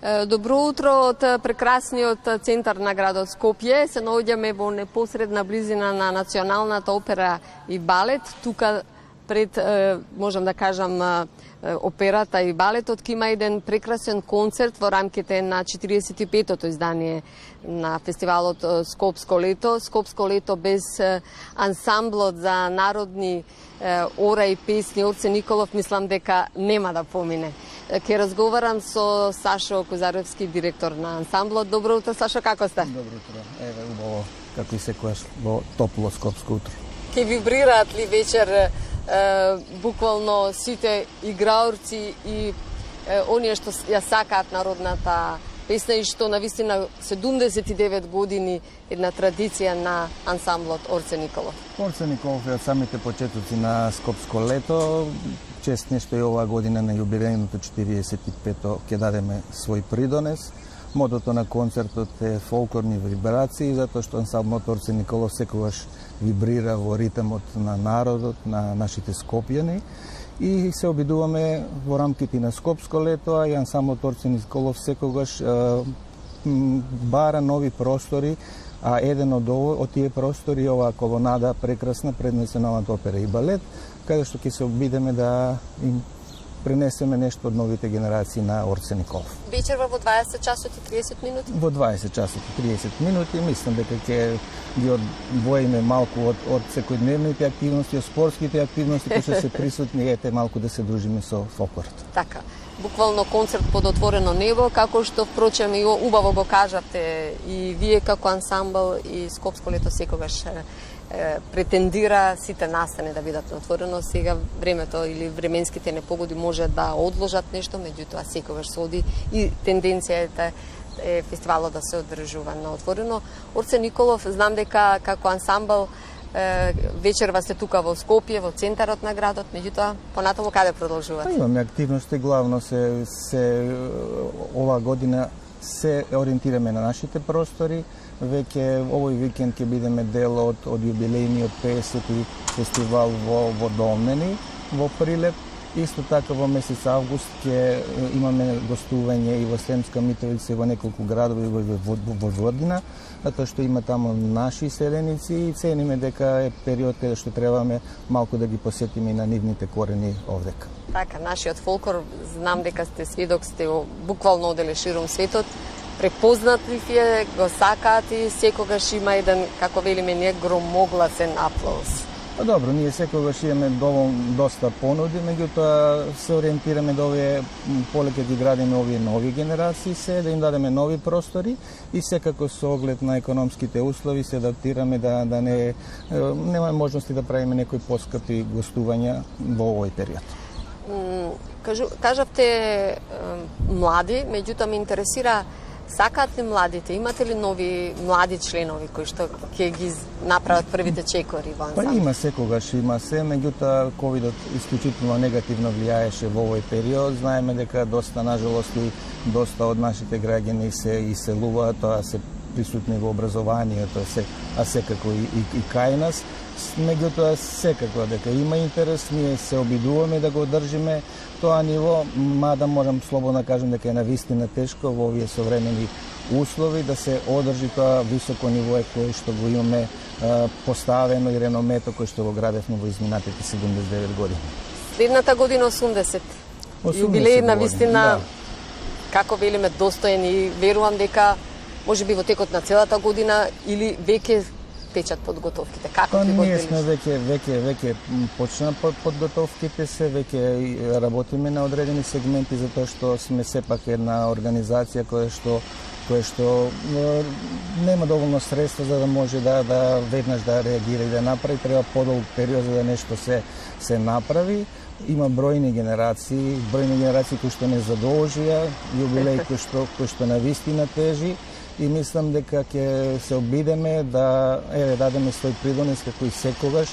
Добро утро од прекрасниот центар на градот Скопје. Се наоѓаме во непосредна близина на Националната опера и балет. Тука пред, можам да кажам, операта и балетот ќе има еден прекрасен концерт во рамките на 45-тото издание на фестивалот Скопско лето. Скопско лето без ансамблот за народни ора и песни Орце Николов мислам дека нема да помине. Ке разговарам со Сашо Козаревски, директор на ансамблот. Добро утро, Сашо, како сте? Добро утро. Еве, убаво, како и секојаш, во топло скопско утро. Ке вибрираат ли вечер буквално сите играорци и оние што ја сакаат народната песна и што навистина 79 години една традиција на ансамблот Орце Николов? Орце Николов е од самите почетоци на Скопско лето. Чест нешто и оваа година на јубилејното 45-то ќе дадеме свој придонес. Мотото на концертот е фолклорни вибрации, затоа што ансамблот Орце Николов секогаш вибрира во ритмот на народот, на нашите скопјани. И се обидуваме во рамките на Скопско лето, а и ансамблот Орце Николов секогаш бара нови простори, а еден од тие простори е оваа колонада прекрасна пред Националната опера и балет, каде што ќе се обидеме да им пренесеме нешто од новите генерации на Орце Николов. Вечерва во 20 часот и 30 минути? Во 20 часот и 30 минути. Мислам дека ќе ги одвоиме малку од секојдневните активности, од спортските активности кои што се присутни, ете малку да се дружиме со фолклорот. Така. Буквално концерт под отворено небо, како што впрочем и убаво го кажавте и вие како ансамбл и Скопско лето секогаш претендира сите настани да бидат на отворено. Сега времето или временските непогоди може да одложат нешто, меѓутоа секогаш се оди и тенденцијата е фестивалот да се одржува на отворено. Орце Николов, знам дека како ансамбл вечерва сте тука во Скопје, во центарот на градот, меѓутоа понатаму каде продолжувате? Имаме активности, главно се оваа година се ориентираме на нашите простори. Веќе овој викенд ќе бидеме дел од јубилејниот 50-ти фестивал во Долнени, во Прилеп. Исто така во месец август ќе имаме гостување и во Сремска Митровица и во неколку градови во Војводина, затоа што има таму наши селеници и цениме дека е период каде што требаме малку да ги посетиме и на нивните корени овдека. Така, нашиот фолклор, знам дека сте сведок, сте буквално оделе широм светот, препознатив е, го сакаат и секогаш има еден, како велиме ние, громогласен аплауз. Добро, ние секогаш имаме доста понуди, меѓутоа се ориентираме да овие полеќе ги градиме овие нови генерации, да им дадеме нови простори и секако со оглед на економските услови се адаптираме да нема можности да правиме некои поскапи гостувања во овој период. Кажавте млади, меѓутоа ме интересира, сакаат ли младите? Имате ли нови млади членови кои што ќе ги направат првите чекори во ансамбл? Има секогаш, има се, меѓутоа ковидот исклучително негативно влијаеше во овој период. Знаеме дека нажалост и доста од нашите граѓани се иселуваат, тоа се присутни во образованието, а секако и кај нас. Меѓутоа секако дека има интерес, ние се обидуваме да го одржиме тоа ниво, мада можам слободно да кажам дека е навистина тешко во овие современи услови да се одржи тоа високо ниво кое што го имаме поставено и реномето кое што го градевме во изминатите 79 години. Следната година 80. Јубилеј навистина, како велиме, достоен и верувам дека можеби во текот на целата година или веќе течат подготовките. Како ќе го Ние сме веќе почна подготовките се, веќе работиме на одредени сегменти затоа што сме сепак една организација која што нема доволно средства за да може да веднаш да реагира и да направи, треба подолг период за да нешто се направи. Има бројни генерации кои што не задолжија, јубилеј кој што навистина тежи. И мислам дека ќе се обидеме да дадеме свој придонес како и секогаш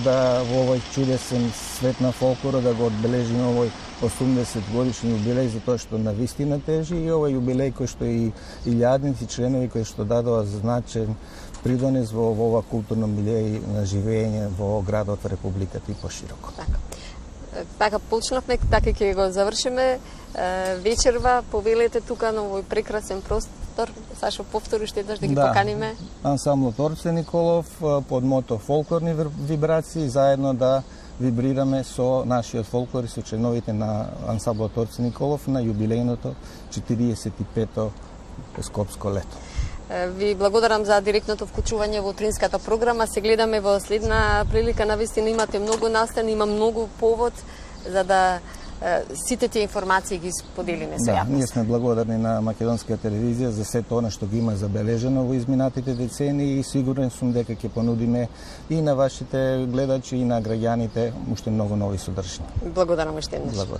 да во овој чудесен свет на фолклорот да го одбележиме овој 80 годишни јубилеј затоа што навистина тежи и овој јубилеј кој што и илјадници членови кои што дадоа значаен придонес во ова културно милје на живење во градот, Републиката и пошироко. Така. Така почнавме, така ќе го завршиме вечерва. Повелете тука на овој прекрасен простор. Сашо, повтори уште еднаш да ги поканиме. Ансамблот Орце Николов под мото фолклорни вибрации, заедно да вибрираме со нашиот фолклор и со членовите на ансамблот Орце Николов на јубилејното 45-то Скопско лето. Ви благодарам за директното вклучување во утринската програма. Се гледаме во следна прилика. Навистина имате многу настани, има многу повод за да сите тие информации ги споделиме со јавност. Ние сме благодарни на Македонска телевизија за сето она што ги има забележено во изминатите децении и сигурен сум дека ќе понудиме и на вашите гледачи и на граѓаните уште многу нови содржини. Благодарам уште еднаш.